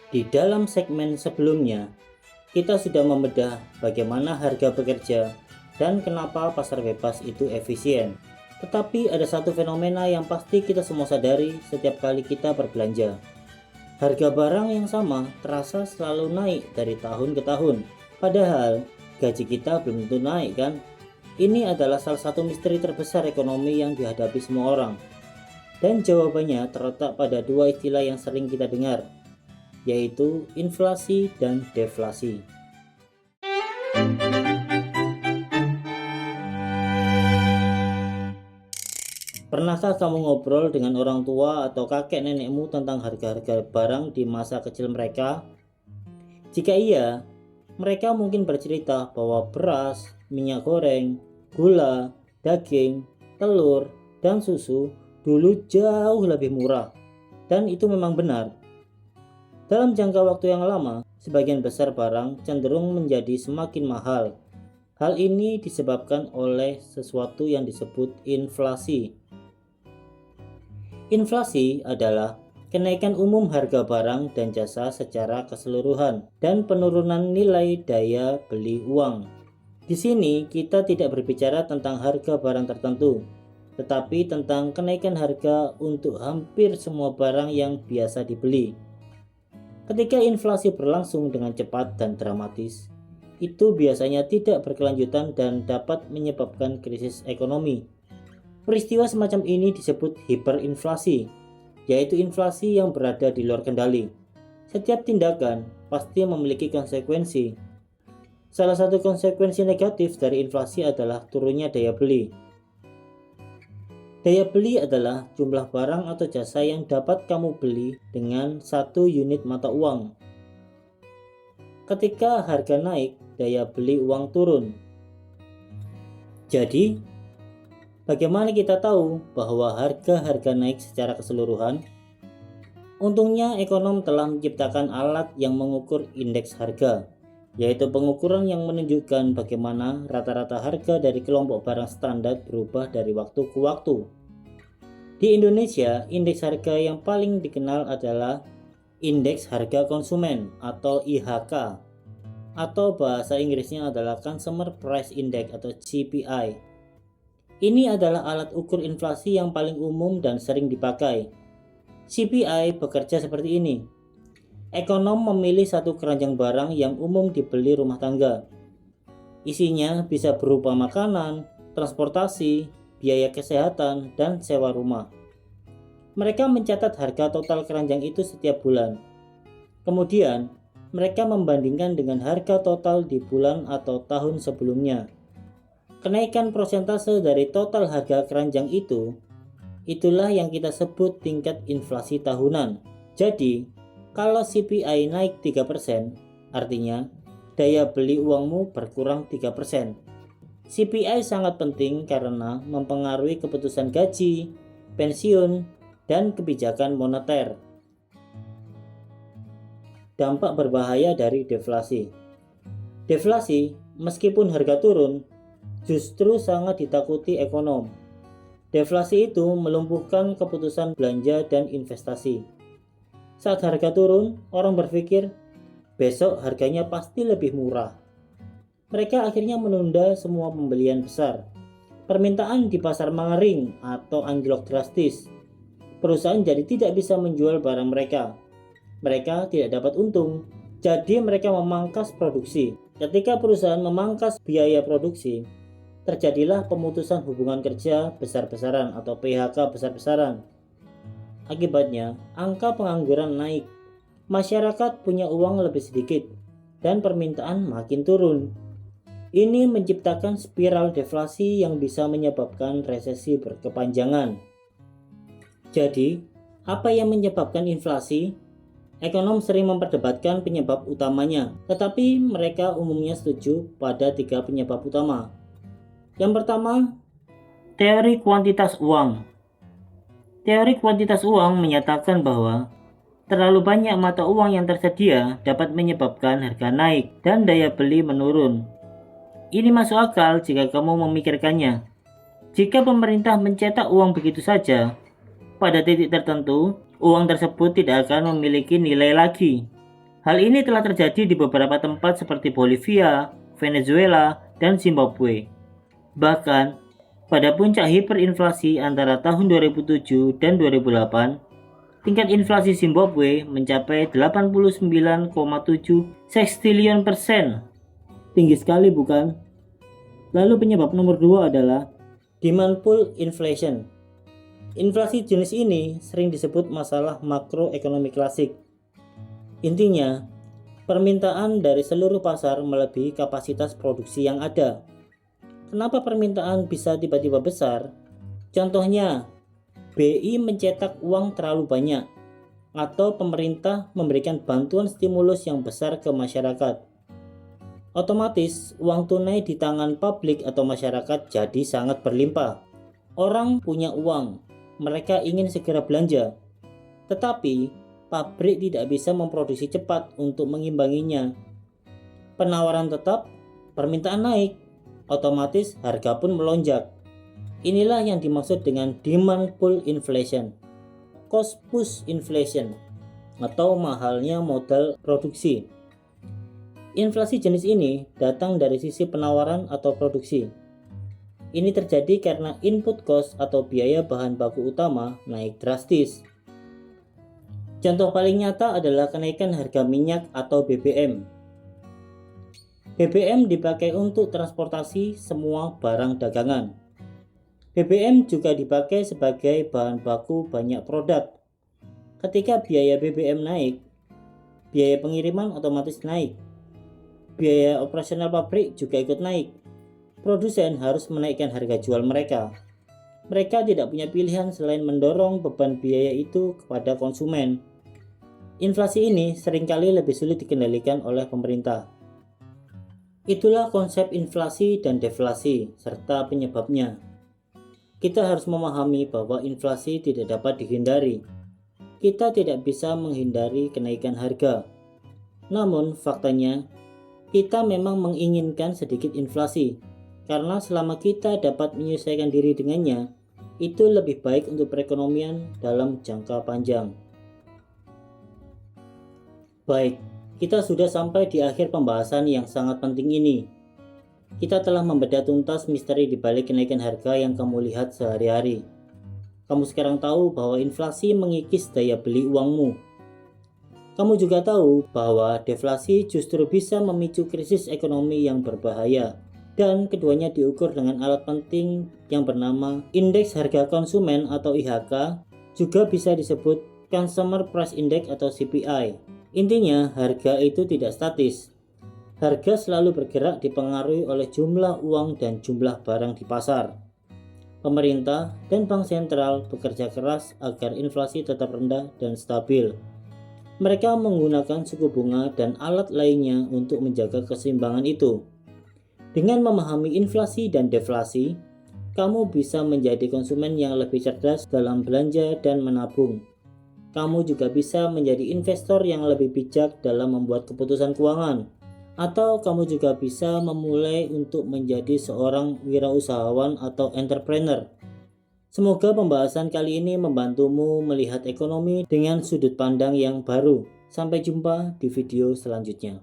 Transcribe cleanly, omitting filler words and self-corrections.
Di dalam segmen sebelumnya, kita sudah membedah bagaimana harga bekerja dan kenapa pasar bebas itu efisien. Tetapi ada satu fenomena yang pasti kita semua sadari setiap kali kita berbelanja. Harga barang yang sama terasa selalu naik dari tahun ke tahun. Padahal gaji kita belum tentu naik kan? Ini adalah salah satu misteri terbesar ekonomi yang dihadapi semua orang. Dan jawabannya terletak pada dua istilah yang sering kita dengar, yaitu inflasi dan deflasi. Pernahkah kamu ngobrol dengan orang tua atau kakek nenekmu tentang harga-harga barang di masa kecil mereka? Jika iya, mereka mungkin bercerita bahwa beras, minyak goreng, gula, daging, telur, dan susu dulu jauh lebih murah. Dan itu memang benar. Dalam jangka waktu yang lama, sebagian besar barang cenderung menjadi semakin mahal. Hal ini disebabkan oleh sesuatu yang disebut inflasi. Inflasi adalah kenaikan umum harga barang dan jasa secara keseluruhan dan penurunan nilai daya beli uang. Di sini kita tidak berbicara tentang harga barang tertentu, tetapi tentang kenaikan harga untuk hampir semua barang yang biasa dibeli. Ketika inflasi berlangsung dengan cepat dan dramatis, itu biasanya tidak berkelanjutan dan dapat menyebabkan krisis ekonomi. Peristiwa semacam ini disebut hiperinflasi, yaitu inflasi yang berada di luar kendali. Setiap tindakan pasti memiliki konsekuensi. Salah satu konsekuensi negatif dari inflasi adalah turunnya daya beli. Daya beli adalah jumlah barang atau jasa yang dapat kamu beli dengan satu unit mata uang. Ketika harga naik, daya beli uang turun. Jadi, bagaimana kita tahu bahwa harga-harga naik secara keseluruhan? Untungnya ekonom telah menciptakan alat yang mengukur indeks harga, yaitu pengukuran yang menunjukkan bagaimana rata-rata harga dari kelompok barang standar berubah dari waktu ke waktu. Di Indonesia, indeks harga yang paling dikenal adalah Indeks Harga Konsumen atau IHK, atau bahasa Inggrisnya adalah Consumer Price Index atau CPI. Ini adalah alat ukur inflasi yang paling umum dan sering dipakai. CPI bekerja seperti ini. Ekonom memilih satu keranjang barang yang umum dibeli rumah tangga. Isinya bisa berupa makanan, transportasi, biaya kesehatan, dan sewa rumah. Mereka mencatat harga total keranjang itu setiap bulan. Kemudian, mereka membandingkan dengan harga total di bulan atau tahun sebelumnya. Kenaikan persentase dari total harga keranjang itulah yang kita sebut tingkat inflasi tahunan. Jadi, kalau CPI naik 3%, artinya daya beli uangmu berkurang 3%. CPI sangat penting karena mempengaruhi keputusan gaji, pensiun, dan kebijakan moneter. Dampak berbahaya dari deflasi. Deflasi, meskipun harga turun, justru sangat ditakuti ekonom. Deflasi itu melumpuhkan keputusan belanja dan investasi. Saat harga turun, orang berpikir, besok harganya pasti lebih murah. Mereka akhirnya menunda semua pembelian besar. Permintaan di pasar mengering atau anjlok drastis. Perusahaan jadi tidak bisa menjual barang mereka. Mereka tidak dapat untung, jadi mereka memangkas produksi. Ketika perusahaan memangkas biaya produksi, terjadilah pemutusan hubungan kerja besar-besaran atau PHK besar-besaran. Akibatnya, angka pengangguran naik. Masyarakat punya uang lebih sedikit, dan permintaan makin turun. Ini menciptakan spiral deflasi yang bisa menyebabkan resesi berkepanjangan. Jadi, apa yang menyebabkan inflasi? Ekonom sering memperdebatkan penyebab utamanya, tetapi mereka umumnya setuju pada 3 penyebab utama. Yang pertama, teori kuantitas uang. Teori kuantitas uang menyatakan bahwa terlalu banyak mata uang yang tersedia dapat menyebabkan harga naik dan daya beli menurun. Ini masuk akal jika kamu memikirkannya. Jika pemerintah mencetak uang begitu saja, pada titik tertentu, uang tersebut tidak akan memiliki nilai lagi. Hal ini telah terjadi di beberapa tempat seperti Bolivia, Venezuela, dan Zimbabwe. Bahkan, pada puncak hiperinflasi antara tahun 2007 dan 2008, tingkat inflasi Zimbabwe mencapai 89,7 sekstilion persen. Tinggi sekali bukan? Lalu penyebab nomor 2 adalah demand pull inflation. Inflasi jenis ini sering disebut masalah makroekonomi klasik. Intinya, permintaan dari seluruh pasar melebihi kapasitas produksi yang ada. Kenapa permintaan bisa tiba-tiba besar? Contohnya, BI mencetak uang terlalu banyak, atau pemerintah memberikan bantuan stimulus yang besar ke masyarakat. Otomatis, uang tunai di tangan publik atau masyarakat jadi sangat berlimpah. Orang punya uang, mereka ingin segera belanja. Tetapi, pabrik tidak bisa memproduksi cepat untuk mengimbanginya. Penawaran tetap, permintaan naik, otomatis harga pun melonjak. Inilah yang dimaksud dengan demand pull inflation, cost push inflation, atau mahalnya modal produksi. Inflasi jenis ini datang dari sisi penawaran atau produksi. Ini terjadi karena input cost atau biaya bahan baku utama naik drastis. Contoh paling nyata adalah kenaikan harga minyak atau BBM. BBM dipakai untuk transportasi semua barang dagangan. BBM juga dipakai sebagai bahan baku banyak produk. Ketika biaya BBM naik, biaya pengiriman otomatis naik. Biaya operasional pabrik juga ikut naik. Produsen harus menaikkan harga jual mereka. Mereka tidak punya pilihan selain mendorong beban biaya itu kepada konsumen. Inflasi ini seringkali lebih sulit dikendalikan oleh pemerintah. Itulah konsep inflasi dan deflasi serta penyebabnya. Kita harus memahami bahwa inflasi tidak dapat dihindari. Kita tidak bisa menghindari kenaikan harga. Namun faktanya, kita memang menginginkan sedikit inflasi, karena selama kita dapat menyesuaikan diri dengannya, itu lebih baik untuk perekonomian dalam jangka panjang. Baik, kita sudah sampai di akhir pembahasan yang sangat penting ini. Kita telah membedah tuntas misteri di balik kenaikan harga yang kamu lihat sehari-hari. Kamu sekarang tahu bahwa inflasi mengikis daya beli uangmu. Kamu juga tahu bahwa deflasi justru bisa memicu krisis ekonomi yang berbahaya. Dan keduanya diukur dengan alat penting yang bernama Indeks Harga Konsumen atau IHK, juga bisa disebut Consumer Price Index atau CPI. Intinya, harga itu tidak statis. Harga selalu bergerak dipengaruhi oleh jumlah uang dan jumlah barang di pasar. Pemerintah dan bank sentral bekerja keras agar inflasi tetap rendah dan stabil. Mereka menggunakan suku bunga dan alat lainnya untuk menjaga keseimbangan itu. Dengan memahami inflasi dan deflasi, kamu bisa menjadi konsumen yang lebih cerdas dalam belanja dan menabung. Kamu juga bisa menjadi investor yang lebih bijak dalam membuat keputusan keuangan. Atau kamu juga bisa memulai untuk menjadi seorang wirausahawan atau entrepreneur. Semoga pembahasan kali ini membantumu melihat ekonomi dengan sudut pandang yang baru. Sampai jumpa di video selanjutnya.